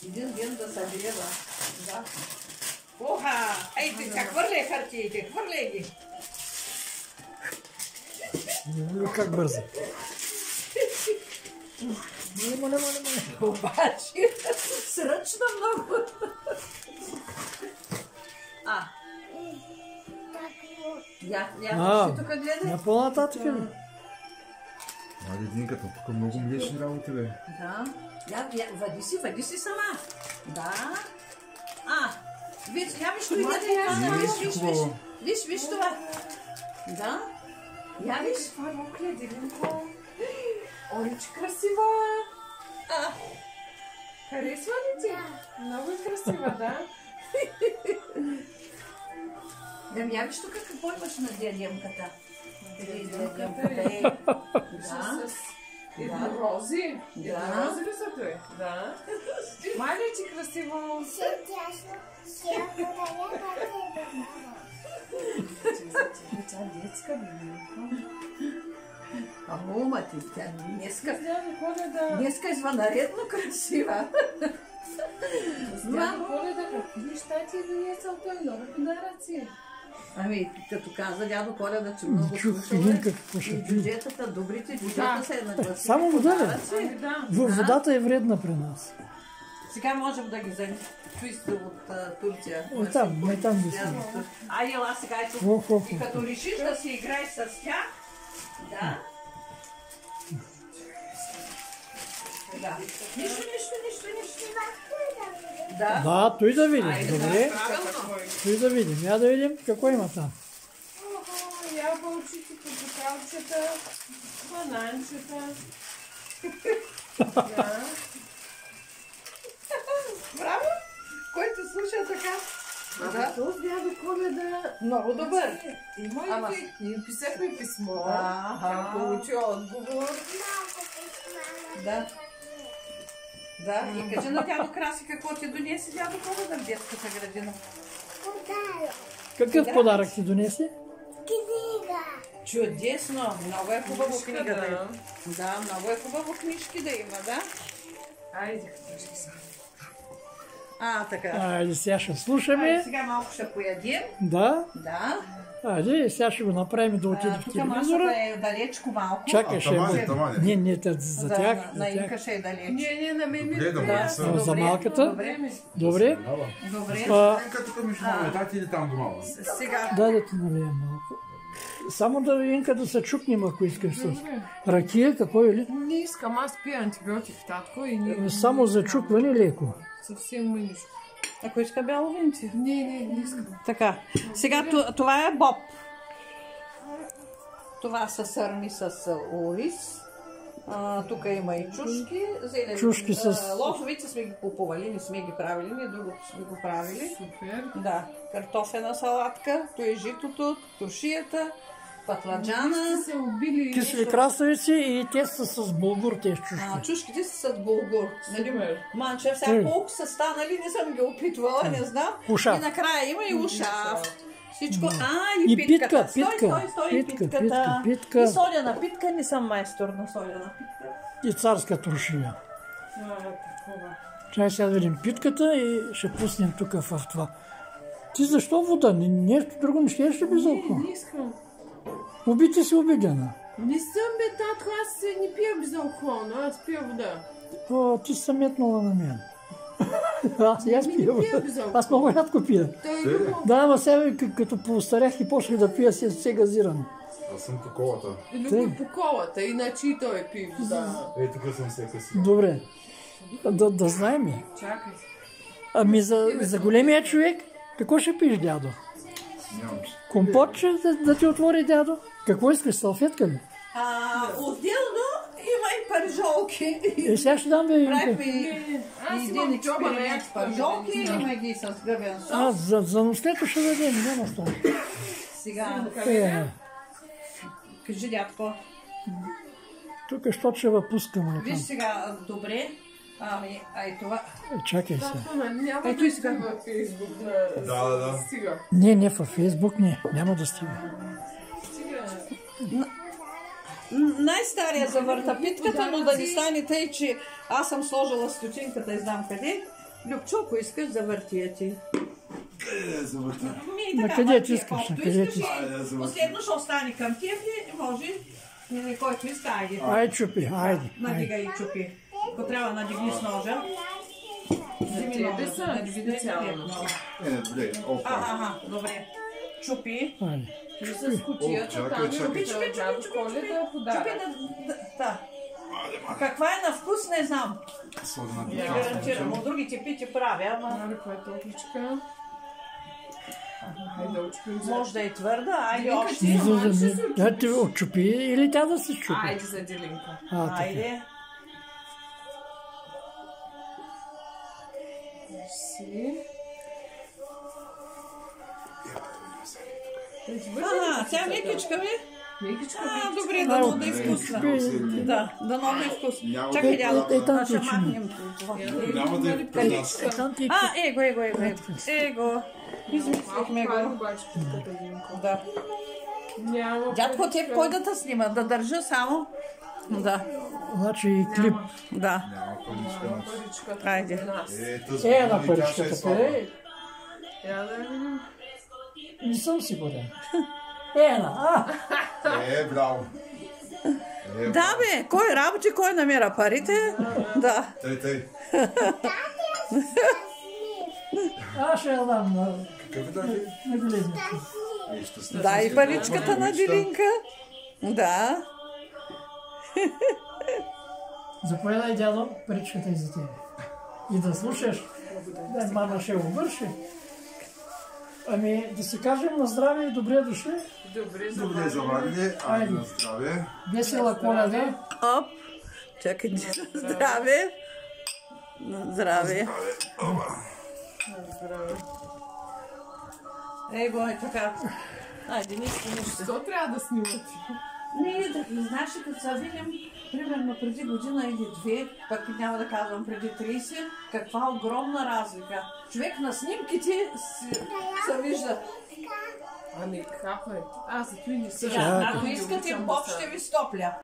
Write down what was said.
Един ден да събира. Да. Оха! Ейте, хвърляй хартиите, хвърляй ги. Как бързо. Моля. Обаче, сръчно много. Я тук гледай. На по-нататък ли? Айде, Динката, тук много млечни работи, бе. Да. Вади си сама. Да. Виж, виж това. Да. Я виж. Това е мокля, Дилинко. Олич, красива. Харесва ли ти? Много е красива, да. Я виж тук какво имаш на дядемката. Еднорози. Еднорози ли са той? Да. Май ли ти красиво? Тя детска били. Мома ти, тя днеска извънредно красива. Дядо Коледа, какви неща ти е донесъл той? Много подаръци. Ами, като каза дядо Коледа, че много слушала и бюджетата, добрите бюджета се нагласили. Само вода ли? Водата е вредна при нас. Сега можем да ги вземем чисто от Турция. Там ги си. Ела сега и като решиш да си играеш с тях, да. Да. Нищо. Да, той да видим. Добре. Той да видим. Я да видим какво има там. Ябълчите, капиталчета, бананчета. Браво! Който слуша така. Този дядо Коледа Много добър. И писахме писмо. Тя получи отговор. Да, и кажи на дядо Краси какво ти донесе дядо Коледа в детската градина. Какъв подарък ти донесе? Книга. Чудесно! Много е хубаво книга да има. Да, много е хубаво книжки да има, да? Айде, кажи сега. Така. Айде, сега ще слушаме. Сега малко ще поядем. Да. Да. Айде, сега ще го направим да отиде в телевизора. Тук масата е далечко малко. Чакай, ще е. Не, за тях. На Инка ще е далеч. Не, на мен не. Гледам, За малката. Добре. Инка тук между дати или там дома? Сега. Да ти налием малко. Само да Инка да се чукнем, ако искаш с ракия, какво е ли? Не искам, аз пия антибиотик, татко, и не. Само за чукване леко. Съвсем мъничко. Ако иска бяло винце? Не искам. Така, сега това е боб. Това са сърни с ориз. Тук има и чушки. Чушки с... Лозовица сме ги купували, не сме ги правили, ние другото сме го правили. Супер. Да, картофена салатка, то е житото, туршията, патладжана. Се убили. Кисли краставици и те са с булгур, тези чушки. Чушките са с булгур. Манче, сега колко са станали, не съм ги опитвала, не знам. Ушав. И накрая има и ушав. Всичко. И питката. Стой, питката. И солена питка, не съм майстор на солена питка. И царска туршия. Чай сега да видим питката и ще пуснем тук в това. Ти защо вода? Нещо друго не ще би за око? Не искам. Убити си обидена. Не съм, бе, татко, аз не пия безалкохолно, аз пия вода. Ти си метнала на мен. Аз пия вода. Аз много рядко пия. Да, ама сега като поостарях и почнах да пия се газирано. Аз съм по колата. Любо по колата, иначе и той пие вода. Тук съм се късил. Добре. Да знаем. Чакай. Ами за големия човек, какво ще пиеш, дядо? Компот ще да ти отвори, дядо? Какво искаш, салфетка ли? Отделно има и паржолки. Сега ще дам бе. Правихме един експеримент с паржолки, има ги с гъбен сос. За нощето ще дадем, няма става. Сега, кажи, дядко. Тук що ще въпускаме. Виж сега, добре. И това. Чакай се. Ето и сега във Фейсбук да стига. Не, във Фейсбук не. Няма да стига. Най-стария завърта питката, но да не стане тъй, че аз съм сложила стотинката и знам къде. Любчо, ако искаш, завъртия ти. Къде да завъртя? На къде ти искаш? На къде ти искаш? Последно ще остане към теб и може, който иска, айде. Айде чупи, айде. Надига и чупи. Ако трябва надигни с ножа. Вземи ножа, надигни специално. Добре, опа. Ага, добре. Чупи. Айде. С кутията там. Чупи, да. Каква е на вкус, не знам. Не гарантирам. От другите пити правя, ама... Каква е топличка? Хайде, очупим. Може да е твърда, айде още. Да ти отчупи или тя да се чупи? Айде за Дилинка. Айде. Си. Сега мекичка ми? Мекичка, добре, дано да е вкусна. Да, дано да е вкусна. Чакай, дядо, ще махнем това. Няма да е при нас. Его. Измислихме го. обаче питката Дилинка. Да. Дядко, те кой да те снима? Да държа само? Да. Значи и клип. Да. Няма паричка. Айде. На паричката къде? Я да видим. Не съм сигурен. Една. Браво. Да, бе, кой работи, кой намира парите? Да. Тъй. Аз ще я дам на Какъв е тази? Дилинка. Дай паричката на Дилинка. Да. Заповядай, дядо, паричката и за тебе. И да слушаш. Да, мама ще го върши. Ами, да си кажем на здраве и добре дошли. Добре заварили. Айде на здраве. Весела Коледа. Оп. Чакайте. Здраве. Здраве. Его е така. Айде, нищо. Що трябва да снимате? Не, знаеш, като се видим, примерно преди година или две, пък няма да казвам преди 30, каква огромна разлика. Човек на снимките се вижда. Ами, какво е? Аз за това не съм. Сега, ако искате, Боб ще ви стопля.